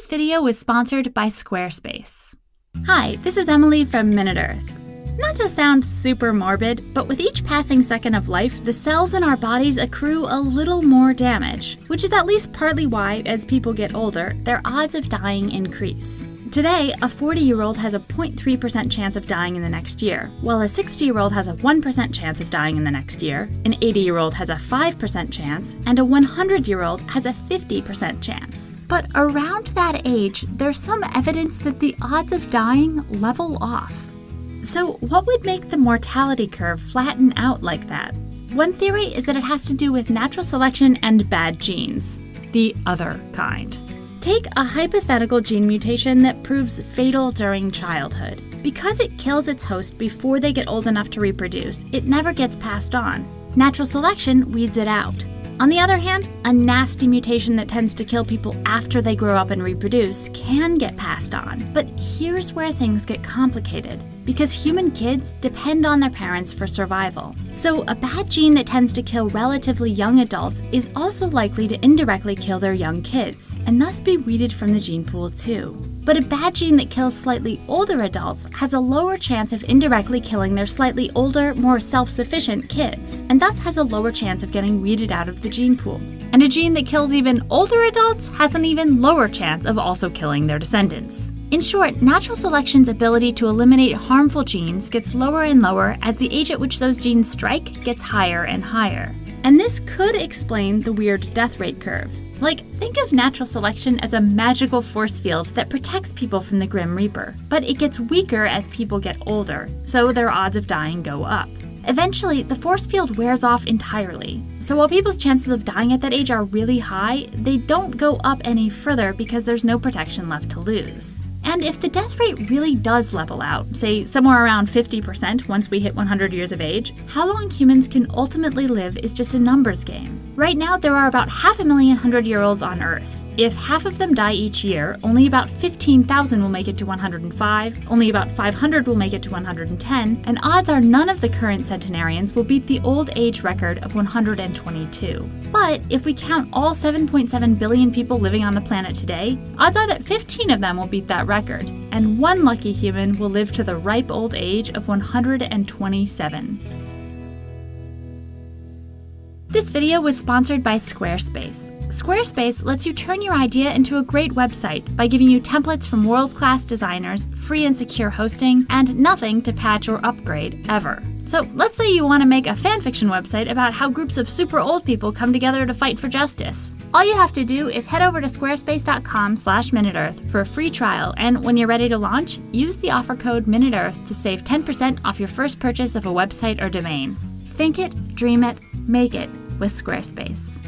This video was sponsored by Squarespace. Hi, this is Emily from Minute Earth. Not to sound super morbid, but with each passing second of life, the cells in our bodies accrue a little more damage, which is at least partly why, as people get older, their odds of dying increase. Today, a 40-year-old has a 0.3% chance of dying in the next year, while a 60-year-old has a 1% chance of dying in the next year, an 80-year-old has a 5% chance, and a 100-year-old has a 50% chance. But around that age, there's some evidence that the odds of dying level off. So what would make the mortality curve flatten out like that? One theory is that it has to do with natural selection and bad genes, the other kind. Take a hypothetical gene mutation that proves fatal during childhood. Because it kills its host before they get old enough to reproduce, it never gets passed on. Natural selection weeds it out. On the other hand, a nasty mutation that tends to kill people after they grow up and reproduce can get passed on. But here's where things get complicated, because human kids depend on their parents for survival. So a bad gene that tends to kill relatively young adults is also likely to indirectly kill their young kids, and thus be weeded from the gene pool too. But a bad gene that kills slightly older adults has a lower chance of indirectly killing their slightly older, more self-sufficient kids, and thus has a lower chance of getting weeded out of the gene pool. And a gene that kills even older adults has an even lower chance of also killing their descendants. In short, natural selection's ability to eliminate harmful genes gets lower and lower as the age at which those genes strike gets higher and higher. And this could explain the weird death rate curve. Like, think of natural selection as a magical force field that protects people from the Grim Reaper, but it gets weaker as people get older, so their odds of dying go up. Eventually, the force field wears off entirely. So while people's chances of dying at that age are really high, they don't go up any further because there's no protection left to lose. And if the death rate really does level out, say somewhere around 50% once we hit 100 years of age, how long humans can ultimately live is just a numbers game. Right now, there are about 500,000 100-year-olds on Earth. If half of them die each year, only about 15,000 will make it to 105, only about 500 will make it to 110, and odds are none of the current centenarians will beat the old age record of 122. But if we count all 7.7 billion people living on the planet today, odds are that 15 of them will beat that record, and one lucky human will live to the ripe old age of 127. This video was sponsored by Squarespace. Squarespace lets you turn your idea into a great website by giving you templates from world-class designers, free and secure hosting, and nothing to patch or upgrade ever. So let's say you want to make a fanfiction website about how groups of super old people come together to fight for justice. All you have to do is head over to squarespace.com/MinuteEarth for a free trial, and when you're ready to launch, use the offer code MinuteEarth to save 10% off your first purchase of a website or domain. Think it, dream it, make it with Squarespace.